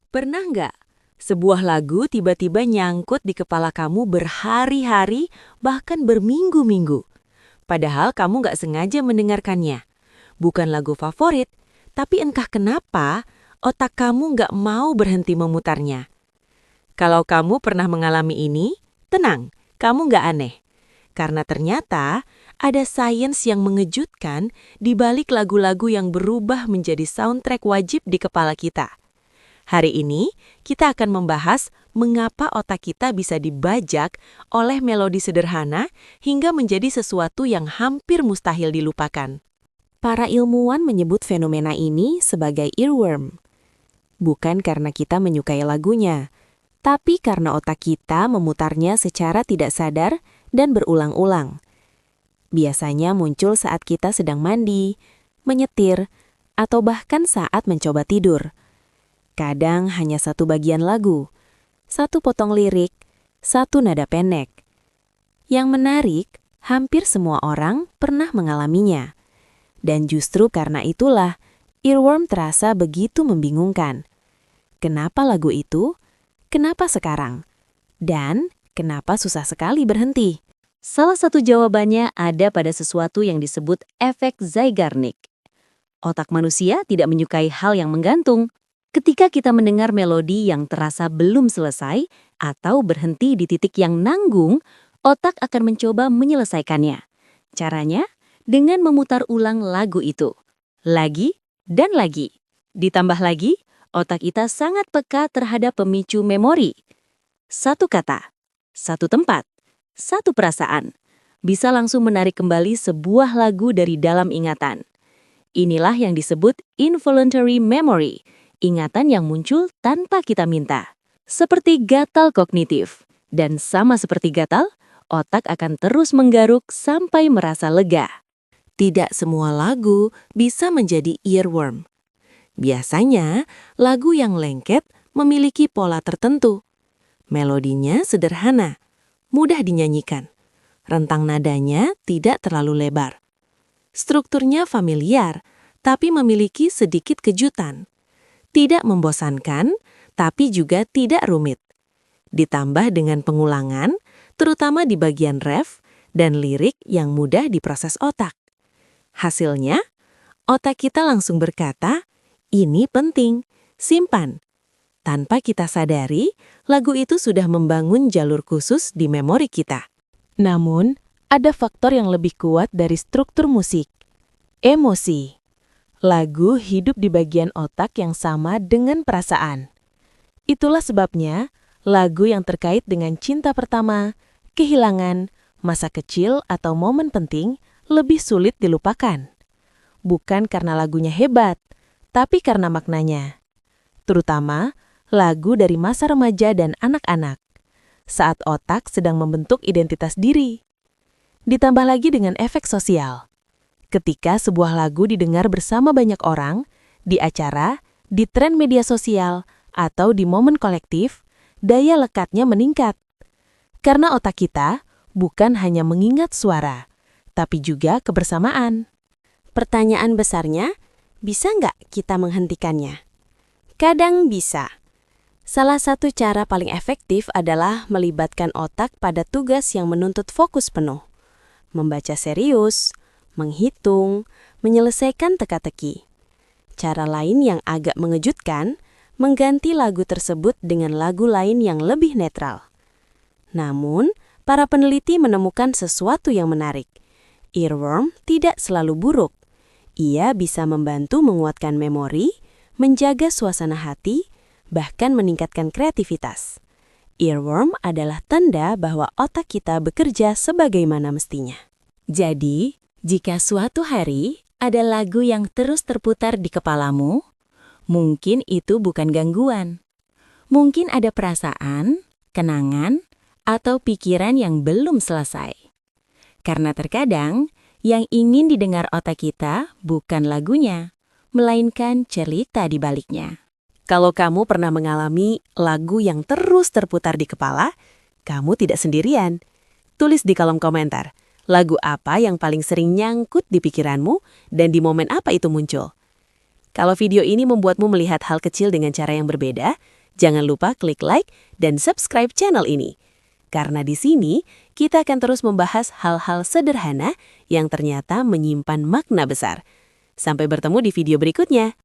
Pernah nggak sebuah lagu tiba-tiba nyangkut di kepala kamu berhari-hari, bahkan berminggu-minggu? Padahal kamu nggak sengaja mendengarkannya. Bukan lagu favorit, tapi entah kenapa otak kamu nggak mau berhenti memutarnya. Kalau kamu pernah mengalami ini, tenang, kamu nggak aneh. Karena ternyata ada sains yang mengejutkan di balik lagu-lagu yang berubah menjadi soundtrack wajib di kepala kita. Hari ini, kita akan membahas mengapa otak kita bisa dibajak oleh melodi sederhana hingga menjadi sesuatu yang hampir mustahil dilupakan. Para ilmuwan menyebut fenomena ini sebagai earworm. Bukan karena kita menyukai lagunya, tapi karena otak kita memutarnya secara tidak sadar dan berulang-ulang. Biasanya muncul saat kita sedang mandi, menyetir, atau bahkan saat mencoba tidur. Kadang hanya satu bagian lagu, satu potong lirik, satu nada pendek. Yang menarik, hampir semua orang pernah mengalaminya. Dan justru karena itulah, earworm terasa begitu membingungkan. Kenapa lagu itu? Kenapa sekarang? Dan kenapa susah sekali berhenti? Salah satu jawabannya ada pada sesuatu yang disebut efek Zeigarnik. Otak manusia tidak menyukai hal yang menggantung. Ketika kita mendengar melodi yang terasa belum selesai atau berhenti di titik yang nanggung, otak akan mencoba menyelesaikannya. Caranya dengan memutar ulang lagu itu, lagi dan lagi. Ditambah lagi, otak kita sangat peka terhadap pemicu memori. Satu kata, satu tempat, satu perasaan, bisa langsung menarik kembali sebuah lagu dari dalam ingatan. Inilah yang disebut involuntary memory, ingatan yang muncul tanpa kita minta. Seperti gatal kognitif. Dan sama seperti gatal, otak akan terus menggaruk sampai merasa lega. Tidak semua lagu bisa menjadi earworm. Biasanya, lagu yang lengket memiliki pola tertentu. Melodinya sederhana, mudah dinyanyikan. Rentang nadanya tidak terlalu lebar. Strukturnya familiar, tapi memiliki sedikit kejutan. Tidak membosankan, tapi juga tidak rumit. Ditambah dengan pengulangan, terutama di bagian ref dan lirik yang mudah diproses otak. Hasilnya, otak kita langsung berkata, ini penting, simpan. Tanpa kita sadari, lagu itu sudah membangun jalur khusus di memori kita. Namun, ada faktor yang lebih kuat dari struktur musik. Emosi. Lagu hidup di bagian otak yang sama dengan perasaan. Itulah sebabnya, lagu yang terkait dengan cinta pertama, kehilangan, masa kecil atau momen penting lebih sulit dilupakan. Bukan karena lagunya hebat, tapi karena maknanya. Terutama, lagu dari masa remaja dan anak-anak, saat otak sedang membentuk identitas diri. Ditambah lagi dengan efek sosial. Ketika sebuah lagu didengar bersama banyak orang, di acara, di tren media sosial, atau di momen kolektif, daya lekatnya meningkat. Karena otak kita bukan hanya mengingat suara, tapi juga kebersamaan. Pertanyaan besarnya, bisa nggak kita menghentikannya? Kadang bisa. Salah satu cara paling efektif adalah melibatkan otak pada tugas yang menuntut fokus penuh. Membaca serius, menghitung, menyelesaikan teka-teki. Cara lain yang agak mengejutkan, mengganti lagu tersebut dengan lagu lain yang lebih netral. Namun, para peneliti menemukan sesuatu yang menarik. Earworm tidak selalu buruk. Ia bisa membantu menguatkan memori, menjaga suasana hati, bahkan meningkatkan kreativitas. Earworm adalah tanda bahwa otak kita bekerja sebagaimana mestinya. Jadi, jika suatu hari ada lagu yang terus terputar di kepalamu, mungkin itu bukan gangguan. Mungkin ada perasaan, kenangan, atau pikiran yang belum selesai. Karena terkadang, yang ingin didengar otak kita bukan lagunya, melainkan cerita di baliknya. Kalau kamu pernah mengalami lagu yang terus terputar di kepala, kamu tidak sendirian. Tulis di kolom komentar. Lagu apa yang paling sering nyangkut di pikiranmu dan di momen apa itu muncul? Kalau video ini membuatmu melihat hal kecil dengan cara yang berbeda, Jangan lupa klik like dan subscribe channel ini. Karena di sini kita akan terus membahas hal-hal sederhana yang ternyata menyimpan makna besar. Sampai bertemu di video berikutnya.